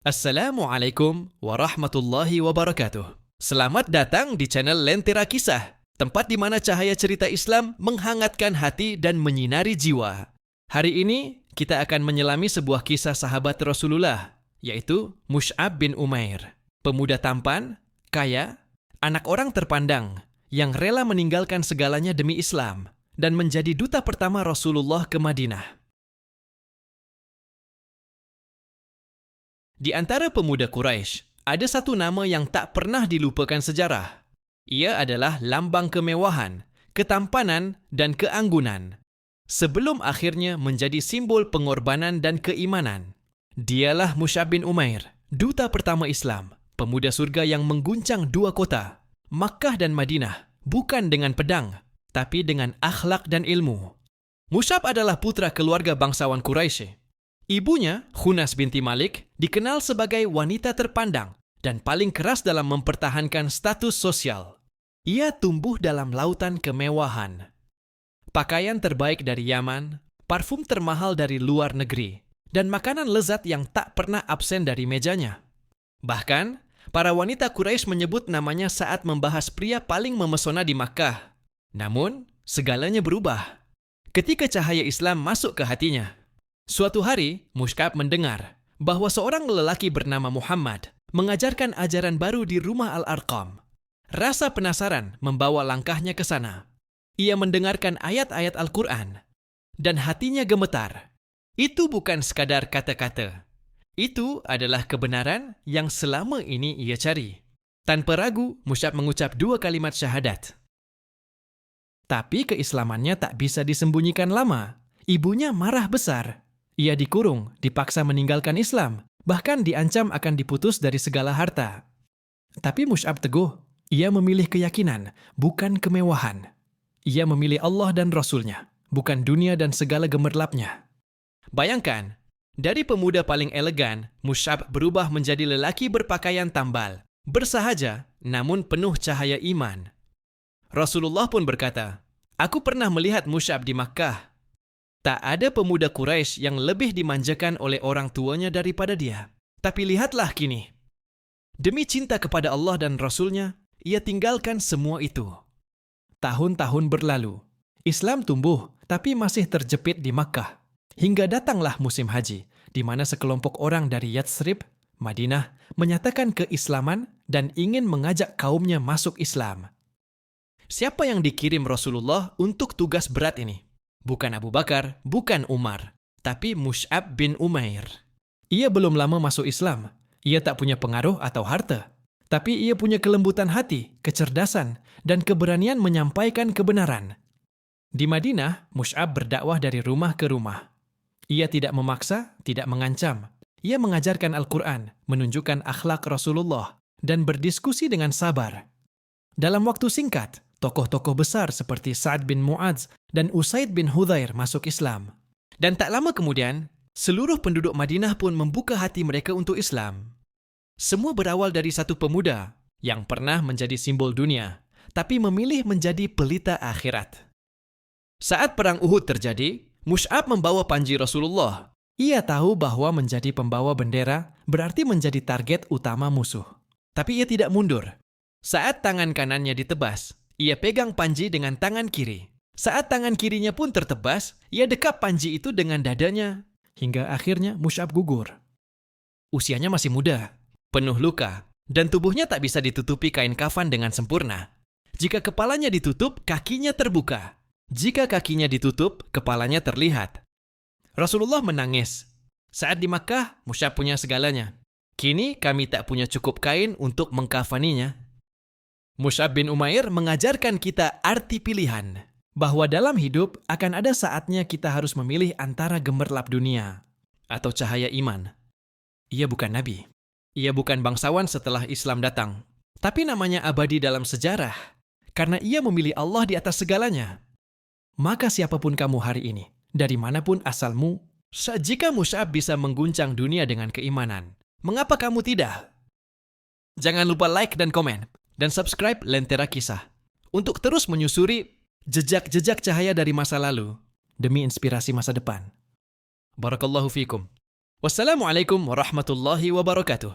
Assalamualaikum warahmatullahi wabarakatuh. Selamat datang di channel Lentera Kisah, tempat di mana cahaya cerita Islam menghangatkan hati dan menyinari jiwa. Hari ini kita akan menyelami sebuah kisah sahabat Rasulullah, yaitu Mus'ab bin Umair, pemuda tampan, kaya, anak orang terpandang, yang rela meninggalkan segalanya demi Islam dan menjadi duta pertama Rasulullah ke Madinah. Di antara pemuda Quraisy, ada satu nama yang tak pernah dilupakan sejarah. Ia adalah lambang kemewahan, ketampanan, dan keanggunan. Sebelum akhirnya menjadi simbol pengorbanan dan keimanan. Dialah Mus'ab bin Umair, duta pertama Islam, pemuda surga yang mengguncang dua kota, Makkah dan Madinah, bukan dengan pedang, tapi dengan akhlak dan ilmu. Mus'ab adalah putra keluarga bangsawan Quraisy. Ibunya, Khunas binti Malik, dikenal sebagai wanita terpandang dan paling keras dalam mempertahankan status sosial. Ia tumbuh dalam lautan kemewahan. Pakaian terbaik dari Yaman, parfum termahal dari luar negeri, dan makanan lezat yang tak pernah absen dari mejanya. Bahkan, para wanita Quraisy menyebut namanya saat membahas pria paling memesona di Makkah. Namun, segalanya berubah ketika cahaya Islam masuk ke hatinya. Suatu hari, Mus'ab mendengar bahwa seorang lelaki bernama Muhammad mengajarkan ajaran baru di rumah Al-Arqam. Rasa penasaran membawa langkahnya ke sana. Ia mendengarkan ayat-ayat Al-Quran, dan hatinya gemetar. Itu bukan sekadar kata-kata. Itu adalah kebenaran yang selama ini ia cari. Tanpa ragu, Mus'ab mengucap dua kalimat syahadat. Tapi keislamannya tak bisa disembunyikan lama. Ibunya marah besar. Ia dikurung, dipaksa meninggalkan Islam, bahkan diancam akan diputus dari segala harta. Tapi Mus'ab teguh, ia memilih keyakinan, bukan kemewahan. Ia memilih Allah dan Rasul-Nya, bukan dunia dan segala gemerlapnya. Bayangkan, dari pemuda paling elegan, Mus'ab berubah menjadi lelaki berpakaian tambal, bersahaja, namun penuh cahaya iman. Rasulullah pun berkata, "Aku pernah melihat Mus'ab di Makkah. Tak ada pemuda Quraisy yang lebih dimanjakan oleh orang tuanya daripada dia. Tapi lihatlah kini. Demi cinta kepada Allah dan Rasul-Nya, ia tinggalkan semua itu." Tahun-tahun berlalu. Islam tumbuh, tapi masih terjepit di Makkah. Hingga datanglah musim haji, di mana sekelompok orang dari Yatsrib, Madinah, menyatakan keislaman dan ingin mengajak kaumnya masuk Islam. Siapa yang dikirim Rasulullah untuk tugas berat ini? Bukan Abu Bakar, bukan Umar, tapi Mus'ab bin Umair. Ia belum lama masuk Islam. Ia tak punya pengaruh atau harta. Tapi ia punya kelembutan hati, kecerdasan, dan keberanian menyampaikan kebenaran. Di Madinah, Mus'ab berdakwah dari rumah ke rumah. Ia tidak memaksa, tidak mengancam. Ia mengajarkan Al-Quran, menunjukkan akhlak Rasulullah, dan berdiskusi dengan sabar. Dalam waktu singkat, tokoh-tokoh besar seperti Sa'ad bin Mu'adz dan Usaid bin Hudzair masuk Islam. Dan tak lama kemudian, seluruh penduduk Madinah pun membuka hati mereka untuk Islam. Semua berawal dari satu pemuda yang pernah menjadi simbol dunia, tapi memilih menjadi pelita akhirat. Saat perang Uhud terjadi, Mus'ab membawa panji Rasulullah. Ia tahu bahwa menjadi pembawa bendera berarti menjadi target utama musuh. Tapi ia tidak mundur. Saat tangan kanannya ditebas, ia pegang panji dengan tangan kiri. Saat tangan kirinya pun tertebas, ia dekap panji itu dengan dadanya. Hingga akhirnya Mus'ab gugur. Usianya masih muda, penuh luka, dan tubuhnya tak bisa ditutupi kain kafan dengan sempurna. Jika kepalanya ditutup, kakinya terbuka. Jika kakinya ditutup, kepalanya terlihat. Rasulullah menangis. Saat di Makkah, Mus'ab punya segalanya. Kini kami tak punya cukup kain untuk mengkafaninya. Mus'ab bin Umair mengajarkan kita arti pilihan, bahwa dalam hidup akan ada saatnya kita harus memilih antara gemerlap dunia atau cahaya iman. Ia bukan nabi. Ia bukan bangsawan setelah Islam datang. Tapi namanya abadi dalam sejarah, karena ia memilih Allah di atas segalanya. Maka siapapun kamu hari ini, dari manapun asalmu, jika Mus'ab bisa mengguncang dunia dengan keimanan, mengapa kamu tidak? Jangan lupa like dan komen. Dan subscribe Lentera Kisah untuk terus menyusuri jejak-jejak cahaya dari masa lalu demi inspirasi masa depan. Barakallahu fikum. Wassalamualaikum warahmatullahi wabarakatuh.